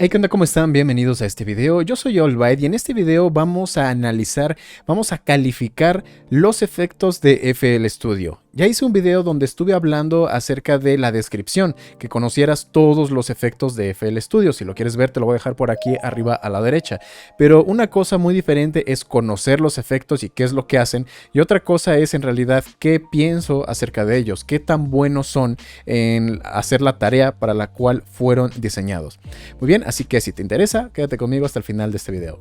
Hey, ¿qué onda? ¿Cómo están? Bienvenidos a este video. Yo soy Allbyte y en este video vamos a analizar, vamos a calificar los efectos de FL Studio. Ya hice un video donde estuve hablando acerca de la descripción, que conocieras todos los efectos de FL Studio. Si lo quieres ver, te lo voy a dejar por aquí arriba a la derecha. Pero una cosa muy diferente es conocer los efectos y qué es lo que hacen, y otra cosa es en realidad qué pienso acerca de ellos, qué tan buenos son en hacer la tarea para la cual fueron diseñados. Muy bien, así que si te interesa, quédate conmigo hasta el final de este video.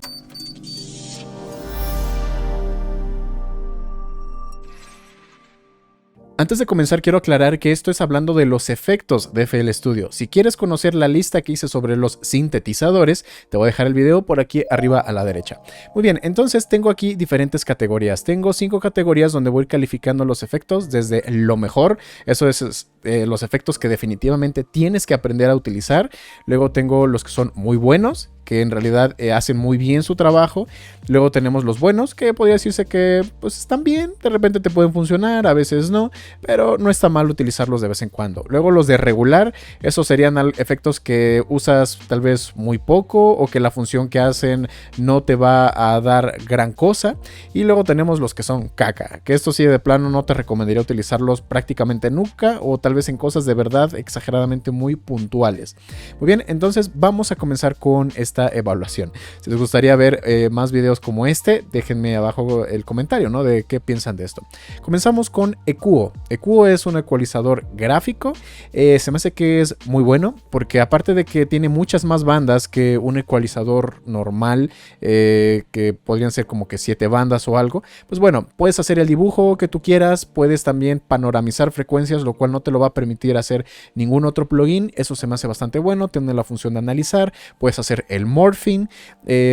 Antes de comenzar quiero aclarar que esto es hablando de los efectos de FL Studio. Si quieres conocer la lista que hice sobre los sintetizadores, te voy a dejar el video por aquí arriba a la derecha. Muy bien, entonces tengo aquí diferentes categorías. Tengo 5 categorías donde voy calificando los efectos desde lo mejor. Eso es los efectos que definitivamente tienes que aprender a utilizar. Luego tengo los que son muy buenos, que en realidad hacen muy bien su trabajo. Luego tenemos los buenos, que podría decirse que pues están bien, de repente te pueden funcionar, a veces no, pero no está mal utilizarlos de vez en cuando. Luego los de regular, esos serían efectos que usas tal vez muy poco o que la función que hacen no te va a dar gran cosa. Y luego tenemos los que son caca, que esto sí de plano no te recomendaría utilizarlos prácticamente nunca, o tal vez en cosas de verdad exageradamente muy puntuales. Muy bien, entonces vamos a comenzar con esta evaluación. Si les gustaría ver más videos como este, déjenme abajo el comentario, ¿no? De qué piensan de esto. Comenzamos con Equo. Equo es un ecualizador gráfico. Se me hace que es muy bueno porque aparte de que tiene muchas más bandas que un ecualizador normal, que podrían ser como que 7 bandas o algo, pues bueno, puedes hacer el dibujo que tú quieras, puedes también panoramizar frecuencias, lo cual no te lo va a permitir hacer ningún otro plugin. Eso se me hace bastante bueno. Tiene la función de analizar, puedes hacer el morphing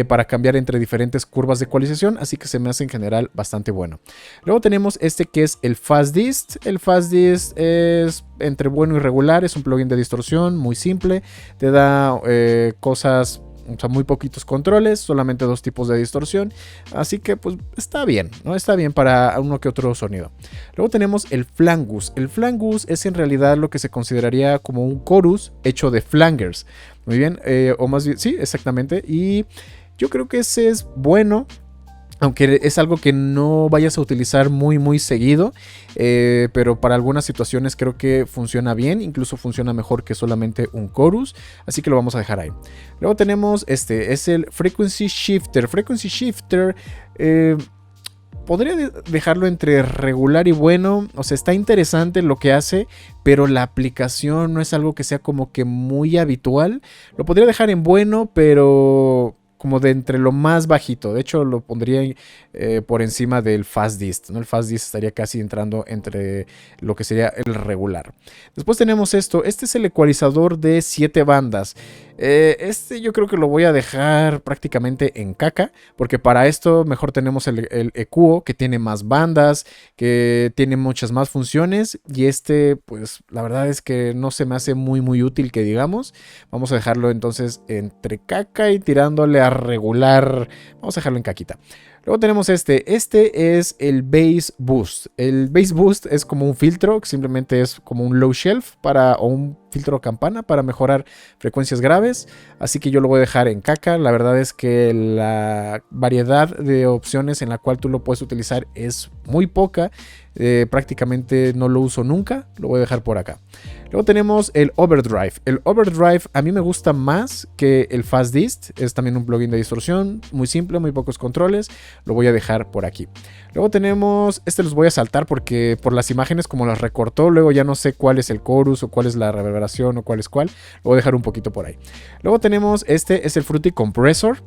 para cambiar entre diferentes curvas de ecualización, así que se me hace en general bastante bueno. Luego tenemos este que es el FastDist. El FastDist es entre bueno y regular, es un plugin de distorsión muy simple, te da cosas, o sea, muy poquitos controles, solamente 2 tipos de distorsión, así que pues está bien, ¿no? Está bien para uno que otro sonido. Luego tenemos el Flangus. El Flangus es en realidad lo que se consideraría como un chorus hecho de flangers. Muy bien, o más bien, sí, exactamente. Y yo creo que ese es bueno, aunque es algo que no vayas a utilizar muy seguido, pero para algunas situaciones creo que funciona bien, incluso funciona mejor que solamente un chorus, así que lo vamos a dejar ahí. Luego tenemos este, es el Frequency Shifter. Frequency Shifter, podría dejarlo entre regular y bueno, o sea, está interesante lo que hace, pero la aplicación no es algo que sea como que muy habitual. Lo podría dejar en bueno, pero como de entre lo más bajito. De hecho, lo pondría por encima del FastDist, ¿no? El FastDist estaría casi entrando entre lo que sería el regular. Después tenemos esto. Este es el ecualizador de 7 bandas. Este yo creo que lo voy a dejar prácticamente en caca, porque para esto mejor tenemos el Equo, que tiene más bandas, que tiene muchas más funciones, y este pues la verdad es que no se me hace muy útil, que digamos. Vamos a dejarlo entonces entre caca y tirándole a regular. Vamos a dejarlo en caquita. Luego tenemos este es el Bass Boost. El Bass Boost es como un filtro, que simplemente es como un low shelf o un filtro campana para mejorar frecuencias graves, así que yo lo voy a dejar en caca. La verdad es que la variedad de opciones en la cual tú lo puedes utilizar es muy poca, prácticamente no lo uso nunca, lo voy a dejar por acá. Luego tenemos el Overdrive. El Overdrive a mí me gusta más que el FastDist, es también un plugin de distorsión, muy simple, muy pocos controles, lo voy a dejar por aquí. Luego tenemos, los voy a saltar porque por las imágenes como las recortó, luego ya no sé cuál es el chorus o cuál es la reverberación o cuál es cuál, lo voy a dejar un poquito por ahí. Luego tenemos es el Fruity Compressor.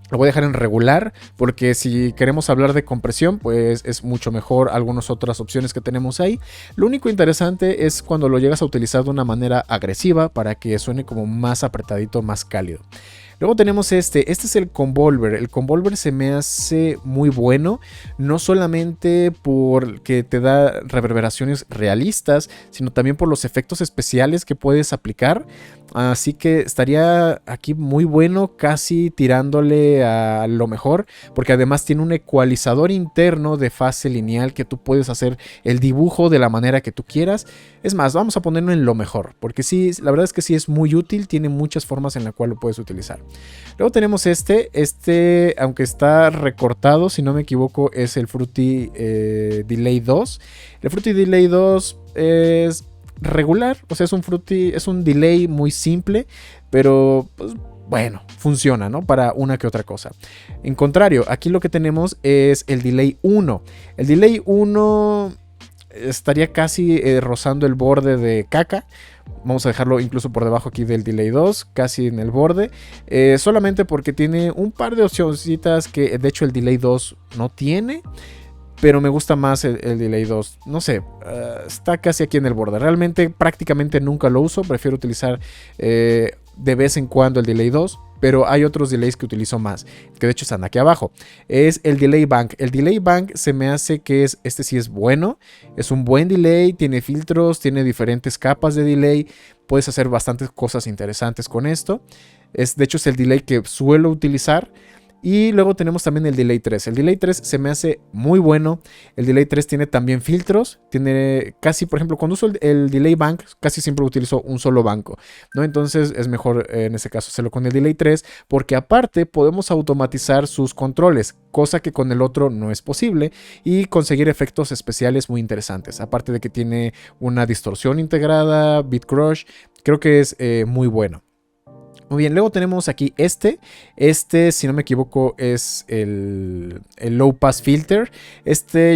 Lo voy a dejar en regular porque si queremos hablar de compresión, pues es mucho mejor algunas otras opciones que tenemos ahí. Lo único interesante es cuando lo llegas a utilizar de una manera agresiva para que suene como más apretadito, más cálido. Luego tenemos este es el Convolver. El Convolver se me hace muy bueno, no solamente porque te da reverberaciones realistas, sino también por los efectos especiales que puedes aplicar. Así que estaría aquí muy bueno, casi tirándole a lo mejor, porque además tiene un ecualizador interno de fase lineal que tú puedes hacer el dibujo de la manera que tú quieras. Es más, vamos a ponerlo en lo mejor, porque sí, la verdad es que sí es muy útil, tiene muchas formas en las cuales lo puedes utilizar. Luego tenemos aunque está recortado, si no me equivoco, es el Fruity Delay 2. El Fruity Delay 2 es regular, o sea, es un delay muy simple, pero pues, bueno, funciona, ¿no? Para una que otra cosa. En contrario, aquí lo que tenemos es el Delay 1. El Delay 1 estaría casi rozando el borde de caca. Vamos a dejarlo incluso por debajo aquí del Delay 2, casi en el borde. Solamente porque tiene un par de opcioncitas que de hecho el Delay 2 no tiene. Pero me gusta más el Delay 2. No sé, está casi aquí en el borde. Realmente prácticamente nunca lo uso. Prefiero utilizar de vez en cuando el Delay 2. Pero hay otros delays que utilizo más. Que de hecho están aquí abajo. Es el Delay Bank. El Delay Bank se me hace que este sí es bueno. Es un buen delay. Tiene filtros. Tiene diferentes capas de delay. Puedes hacer bastantes cosas interesantes con esto. De hecho es el delay que suelo utilizar. Y luego tenemos también el Delay 3. El Delay 3 se me hace muy bueno. El Delay 3 tiene también filtros. Tiene casi, por ejemplo, cuando uso el Delay Bank, casi siempre utilizo un solo banco, ¿no? Entonces es mejor en ese caso hacerlo con el Delay 3. Porque aparte podemos automatizar sus controles. Cosa que con el otro no es posible. Y conseguir efectos especiales muy interesantes. Aparte de que tiene una distorsión integrada, Beat Crush. Creo que es muy bueno. Muy bien, luego tenemos aquí si no me equivoco, es el Low Pass Filter.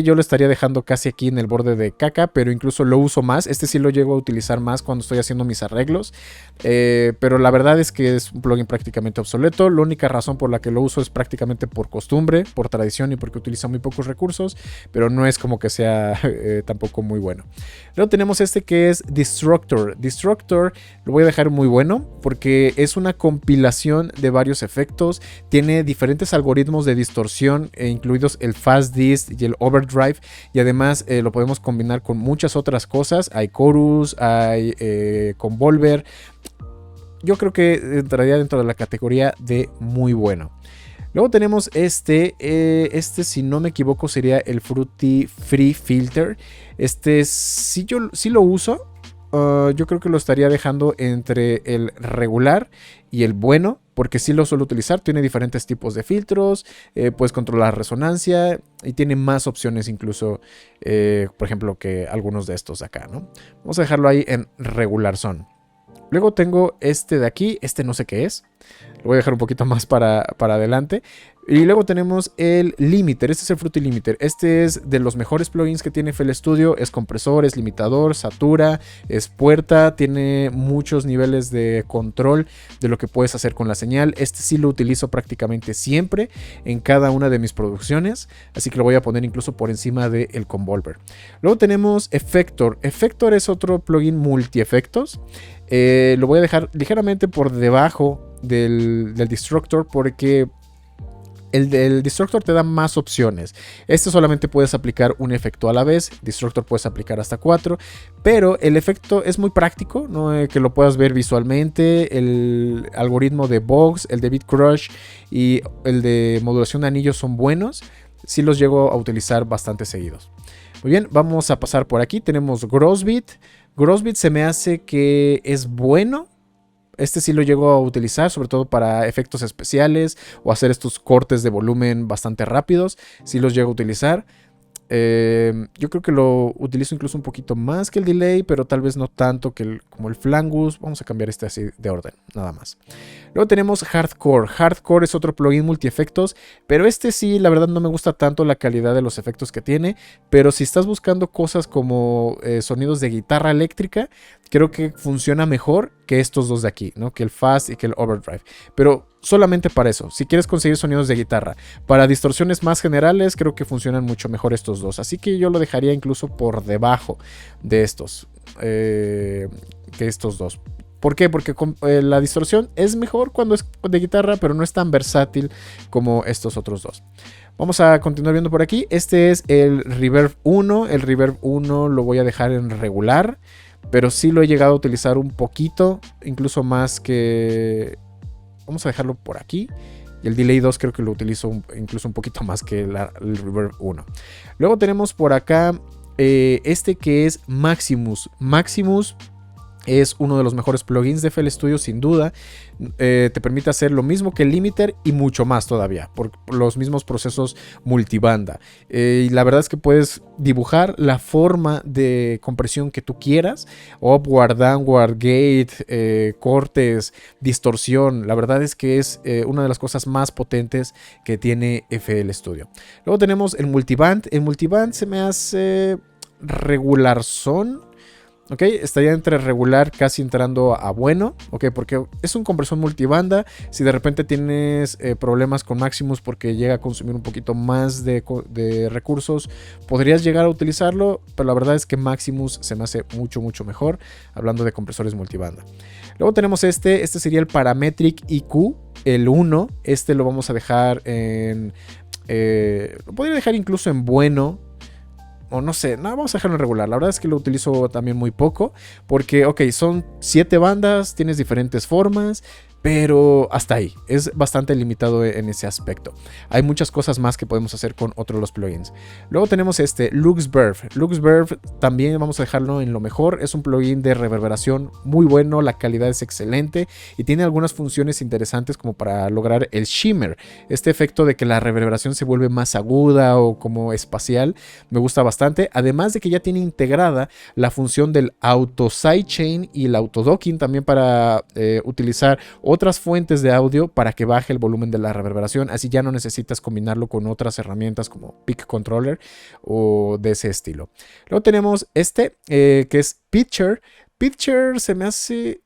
Yo lo estaría dejando casi aquí en el borde de caca, pero incluso lo uso más. Sí lo llego a utilizar más cuando estoy haciendo mis arreglos. Pero la verdad es que es un plugin prácticamente obsoleto. La única razón por la que lo uso es prácticamente por costumbre, por tradición y porque utiliza muy pocos recursos. Pero no es como que sea tampoco muy bueno. Luego tenemos que es Destructor. Destructor lo voy a dejar muy bueno porque es una compilación de varios efectos. Tiene diferentes algoritmos de distorsión, incluidos el Fast Dist y el Overdrive. Y además lo podemos combinar con muchas otras cosas. Hay Chorus, hay Convolver. Yo creo que entraría dentro de la categoría de muy bueno. Luego tenemos si no me equivoco sería el Fruity Free Filter. Sí lo uso. Yo creo que lo estaría dejando entre el regular y el bueno, porque sí lo suelo utilizar. Tiene diferentes tipos de filtros, puedes controlar resonancia y tiene más opciones incluso, por ejemplo, que algunos de estos de acá, ¿no? Vamos a dejarlo ahí en regular son. Luego tengo de aquí, no sé qué es. Lo voy a dejar un poquito más para adelante. Y luego tenemos el Limiter. Este es el Fruity Limiter. Este es de los mejores plugins que tiene FL Studio. Es compresor, es limitador, satura, es puerta. Tiene muchos niveles de control de lo que puedes hacer con la señal. Sí lo utilizo prácticamente siempre en cada una de mis producciones. Así que lo voy a poner incluso por encima del Convolver. Luego tenemos Effector. Effector es otro plugin multi-efectos. Lo voy a dejar ligeramente por debajo del Destructor porque el Destructor te da más opciones. Solamente puedes aplicar un efecto a la vez. Destructor puedes aplicar hasta 4. Pero el efecto es muy práctico, ¿no? Que lo puedas ver visualmente. El algoritmo de Box, el de Beat Crush y el de modulación de anillos son buenos. Sí los llego a utilizar bastante seguidos. Muy bien, vamos a pasar por aquí. Tenemos Grossbeat. Grossbeat se me hace que es bueno. Sí lo llego a utilizar, sobre todo para efectos especiales o hacer estos cortes de volumen bastante rápidos. Sí los llego a utilizar. Yo creo que lo utilizo incluso un poquito más que el delay, pero tal vez no tanto como el Flangus. Vamos a cambiar así de orden, nada más. Luego tenemos Hardcore. Hardcore es otro plugin multi-efectos, pero sí, la verdad no me gusta tanto la calidad de los efectos que tiene. Pero si estás buscando cosas como sonidos de guitarra eléctrica, creo que funciona mejor que estos dos de aquí, ¿no? Que el Fast y que el Overdrive. Pero solamente para eso, si quieres conseguir sonidos de guitarra. Para distorsiones más generales, creo que funcionan mucho mejor estos dos. Así que yo lo dejaría incluso por debajo de estos. Que estos dos. ¿Por qué? Porque la distorsión es mejor cuando es de guitarra, pero no es tan versátil como estos otros dos. Vamos a continuar viendo por aquí. Este es el Reverb 1. El Reverb 1 lo voy a dejar en regular, pero sí lo he llegado a utilizar un poquito, incluso más que... Vamos a dejarlo por aquí. Y el Delay 2 creo que lo utilizo incluso un poquito más que el Reverb 1. Luego tenemos por acá este que es Maximus. Maximus es uno de los mejores plugins de FL Studio, sin duda. Te permite hacer lo mismo que el Limiter y mucho más todavía, por los mismos procesos multibanda. Y la verdad es que puedes dibujar la forma de compresión que tú quieras: upward, downward, gate, cortes, distorsión. La verdad es que es una de las cosas más potentes que tiene FL Studio. Luego tenemos el multiband. El multiband se me hace regular son. Ok, estaría entre regular casi entrando a bueno, ok, porque es un compresor multibanda. Si de repente tienes problemas con Maximus porque llega a consumir un poquito más de recursos, podrías llegar a utilizarlo, pero la verdad es que Maximus se me hace mucho mejor hablando de compresores multibanda. Luego tenemos este sería el Parametric IQ, el 1. Este lo vamos a dejar en... lo podría dejar incluso en bueno. O no sé, no, vamos a dejarlo en regular. La verdad es que lo utilizo también muy poco. Porque, ok, son 7 bandas, tienes diferentes formas, pero hasta ahí. Es bastante limitado en ese aspecto. Hay muchas cosas más que podemos hacer con otros de los plugins. Luego tenemos este LuxVerb. LuxVerb también vamos a dejarlo en lo mejor. Es un plugin de reverberación muy bueno. La calidad es excelente y tiene algunas funciones interesantes como para lograr el shimmer. Este efecto de que la reverberación se vuelve más aguda o como espacial. Me gusta bastante. Además de que ya tiene integrada la función del auto sidechain y el autodocking también para utilizar otras fuentes de audio para que baje el volumen de la reverberación. Así ya no necesitas combinarlo con otras herramientas como Peak Controller o de ese estilo. Luego tenemos este que es Pitcher. Pitcher se me hace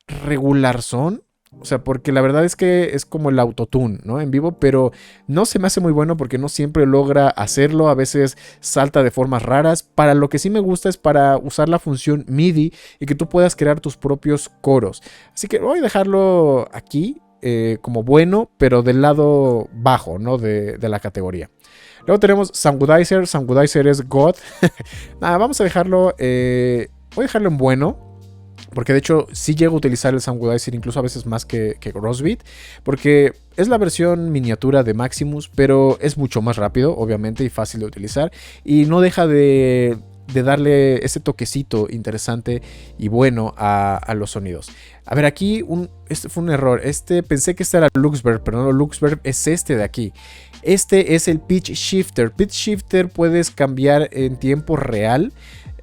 regular son. O sea, porque la verdad es que es como el autotune, ¿no? En vivo, pero no se me hace muy bueno porque no siempre logra hacerlo. A veces salta de formas raras. Para lo que sí me gusta es para usar la función MIDI y que tú puedas crear tus propios coros. Así que voy a dejarlo aquí como bueno, pero del lado bajo, ¿no? De la categoría. Luego tenemos Soundgoodizer. Soundgoodizer es God. Nada, vamos a dejarlo... voy a dejarlo en bueno. Porque de hecho sí llego a utilizar el Soundgoodizer incluso a veces más que Grossbeat. Porque es la versión miniatura de Maximus, pero es mucho más rápido, obviamente, y fácil de utilizar. Y no deja de darle ese toquecito interesante y bueno a los sonidos. A ver, aquí este fue un error. Pensé que este era LuxVerb, pero no, LuxVerb es este de aquí. Este es el Pitch Shifter. Pitch Shifter puedes cambiar en tiempo real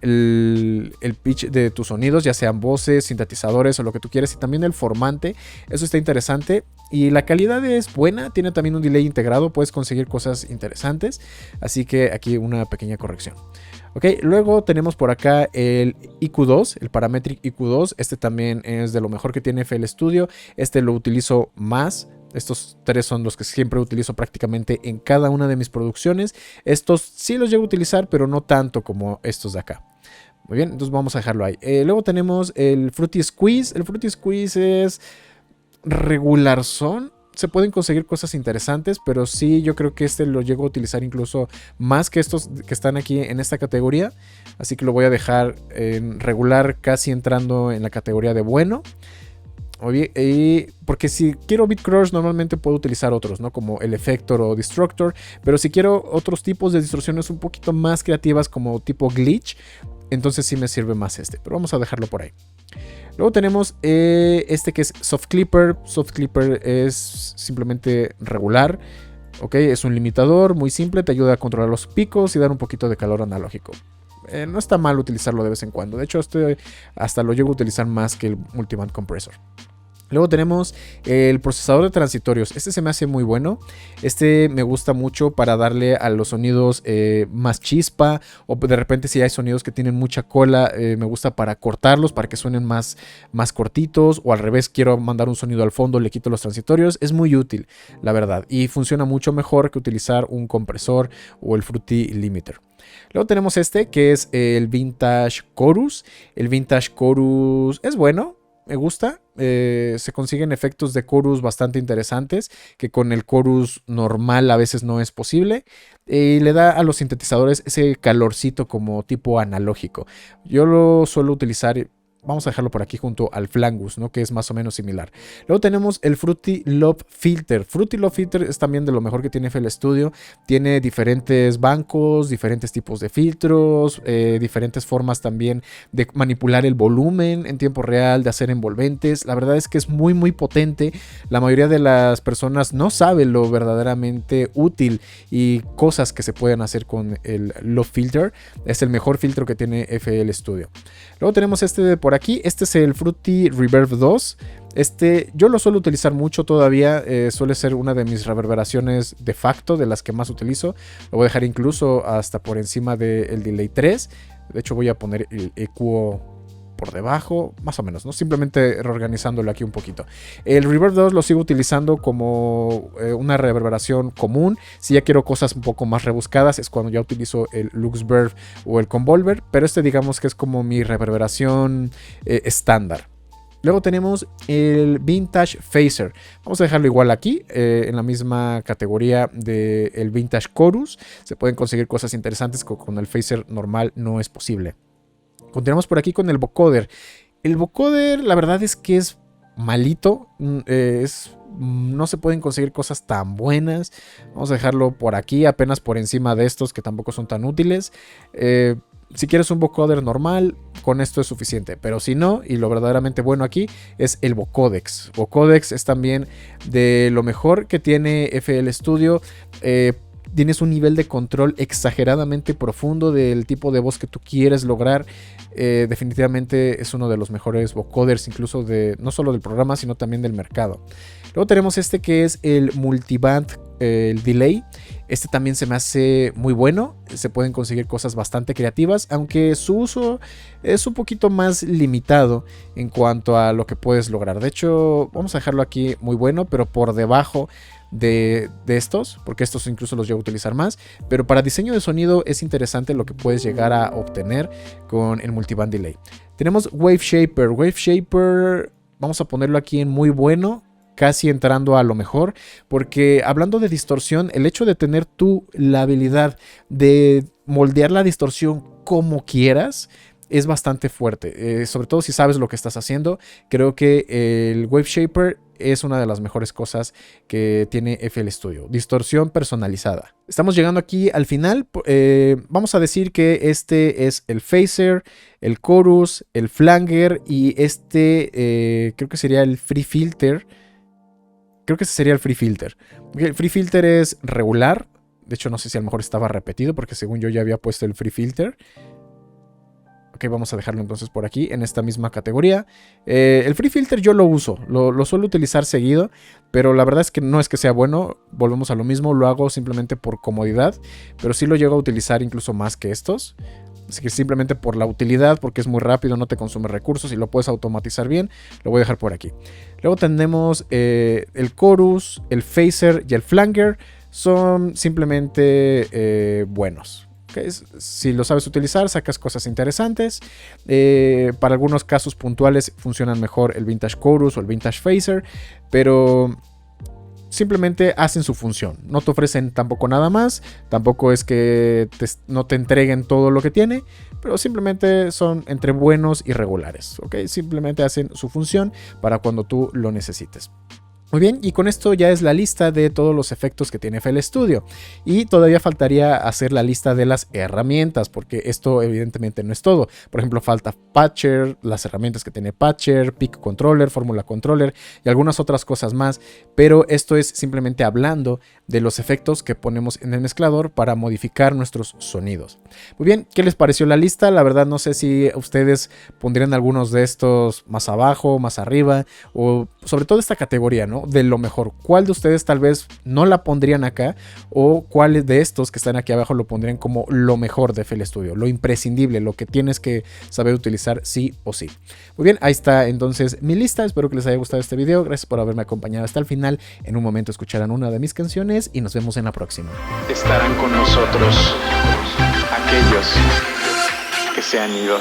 el pitch de tus sonidos, ya sean voces, sintetizadores o lo que tú quieras, y también el formante. Eso está interesante y la calidad es buena. Tiene también un delay integrado, puedes conseguir cosas interesantes, así que aquí una pequeña corrección. Ok, luego tenemos por acá el IQ2, el Parametric IQ2. Este también es de lo mejor que tiene FL Studio. Este lo utilizo más. Estos tres son los que siempre utilizo prácticamente en cada una de mis producciones. Estos sí los llego a utilizar, pero no tanto como estos de acá. Muy bien, entonces vamos a dejarlo ahí. Luego tenemos el Fruity Squeeze. El Fruity Squeeze es regular son. Se pueden conseguir cosas interesantes, pero sí, yo creo que este lo llego a utilizar incluso más que estos que están aquí en esta categoría. Así que lo voy a dejar en regular, casi entrando en la categoría de bueno. Porque si quiero Beat Crush normalmente puedo utilizar otros, ¿no? Como el Effector o Destructor. Pero si quiero otros tipos de distorsiones un poquito más creativas como tipo Glitch, entonces sí me sirve más este. Pero vamos a dejarlo por ahí. Luego tenemos este que es Soft Clipper. Soft Clipper es simplemente regular. Ok, es un limitador muy simple. Te ayuda a controlar los picos y dar un poquito de calor analógico. No está mal utilizarlo de vez en cuando. De hecho, hasta lo llego a utilizar más que el Multiband Compressor. Luego tenemos el procesador de transitorios. Este se me hace muy bueno. Este me gusta mucho para darle a los sonidos más chispa. O de repente si hay sonidos que tienen mucha cola, me gusta para cortarlos, para que suenen más cortitos. O al revés, quiero mandar un sonido al fondo, le quito los transitorios. Es muy útil, la verdad. Y funciona mucho mejor que utilizar un compresor o el Fruity Limiter. Luego tenemos este que es el Vintage Chorus. El Vintage Chorus es bueno. me gusta. Se consiguen efectos de chorus bastante interesantes que con el chorus normal a veces no es posible. Y le da a los sintetizadores ese calorcito como tipo analógico. Yo lo suelo utilizar. Vamos a dejarlo por aquí junto al Flangus, ¿no? Que es más o menos similar. Luego tenemos el Fruity Loop Filter. Fruity Loop Filter es también de lo mejor que tiene FL Studio. Tiene diferentes bancos, diferentes tipos de filtros, diferentes formas también de manipular el volumen en tiempo real, de hacer envolventes. La verdad es que es muy muy potente. La mayoría de las personas no sabe lo verdaderamente útil y cosas que se pueden hacer con el Loop Filter. Es el mejor filtro que tiene FL Studio. Luego tenemos este de por aquí. Este es el Fruity Reverb 2. Yo lo suelo utilizar mucho todavía. Suele ser una de mis reverberaciones de facto, de las que más utilizo. Lo voy a dejar incluso hasta por encima del Delay 3. De hecho voy a poner el ecuo por debajo, más o menos, ¿no? Simplemente reorganizándolo aquí un poquito. El Reverb 2 lo sigo utilizando como una reverberación común. Si ya quiero cosas un poco más rebuscadas es cuando ya utilizo el Luxverb o el Convolver, pero digamos que es como mi reverberación estándar. Luego tenemos el Vintage Phaser. Vamos a dejarlo igual aquí, en la misma categoría del Vintage Chorus. Se pueden conseguir cosas interesantes que con el Phaser normal no es posible. Continuamos por aquí con el vocoder. El vocoder, la verdad es que es malito. No se pueden conseguir cosas tan buenas. Vamos a dejarlo por aquí, apenas por encima de estos que tampoco son tan útiles. Si quieres un vocoder normal, con esto es suficiente. Pero si no, y lo verdaderamente bueno aquí es el vocodex. Vocodex es también de lo mejor que tiene FL Studio. Tienes un nivel de control exageradamente profundo del tipo de voz que tú quieres lograr. Definitivamente es uno de los mejores vocoders, incluso no solo del programa, sino también del mercado. Luego tenemos que es el Multiband, el Delay. También se me hace muy bueno. Se pueden conseguir cosas bastante creativas, aunque su uso es un poquito más limitado en cuanto a lo que puedes lograr. De hecho, vamos a dejarlo aquí muy bueno, pero por debajo de estos, porque estos incluso los llevo a utilizar más, pero para diseño de sonido es interesante lo que puedes llegar a obtener con el Multiband Delay. Tenemos Wave Shaper. Wave Shaper, vamos a ponerlo aquí en muy bueno, casi entrando a lo mejor, porque hablando de distorsión, el hecho de tener tú la habilidad de moldear la distorsión como quieras es bastante fuerte, sobre todo si sabes lo que estás haciendo. Creo que el Wave Shaper es una de las mejores cosas que tiene FL Studio. Distorsión personalizada. Estamos llegando aquí al final. Vamos a decir que este es el Phaser, el Chorus, el Flanger y creo que sería el Free Filter. Creo que ese sería el Free Filter. El Free Filter es regular. De hecho, no sé si a lo mejor estaba repetido porque según yo ya había puesto el Free Filter. Ok, vamos a dejarlo entonces por aquí, en esta misma categoría. El Free Filter yo lo uso, lo suelo utilizar seguido, pero la verdad es que no es que sea bueno, volvemos a lo mismo, lo hago simplemente por comodidad, pero sí lo llego a utilizar incluso más que estos. Así que simplemente por la utilidad, porque es muy rápido, no te consume recursos y lo puedes automatizar bien, lo voy a dejar por aquí. Luego tenemos el Chorus, el Phaser y el Flanger, son simplemente buenos. Okay, si lo sabes utilizar, sacas cosas interesantes. Para algunos casos puntuales funcionan mejor el Vintage Chorus o el Vintage Phaser, pero simplemente hacen su función. No te ofrecen tampoco nada más. Tampoco es que no te entreguen todo lo que tiene, pero simplemente son entre buenos y regulares. ¿Okay? Simplemente hacen su función para cuando tú lo necesites. Muy bien, y con esto ya es la lista de todos los efectos que tiene FL Studio. Y todavía faltaría hacer la lista de las herramientas, porque esto evidentemente no es todo. Por ejemplo, falta Patcher, las herramientas que tiene Patcher, Peak Controller, Formula Controller y algunas otras cosas más. Pero esto es simplemente hablando de los efectos que ponemos en el mezclador para modificar nuestros sonidos. Muy bien, ¿qué les pareció la lista? La verdad no sé si ustedes pondrían algunos de estos más abajo, más arriba, o sobre todo esta categoría, ¿no? De lo mejor. ¿Cuál de ustedes tal vez no la pondrían acá? ¿O cuáles de estos que están aquí abajo lo pondrían como lo mejor de FL Studio? Lo imprescindible, lo que tienes que saber utilizar sí o sí. Muy bien, ahí está entonces mi lista. Espero que les haya gustado este video. Gracias por haberme acompañado hasta el final. En un momento escucharán una de mis canciones y nos vemos en la próxima. Estarán con nosotros aquellos que se han ido.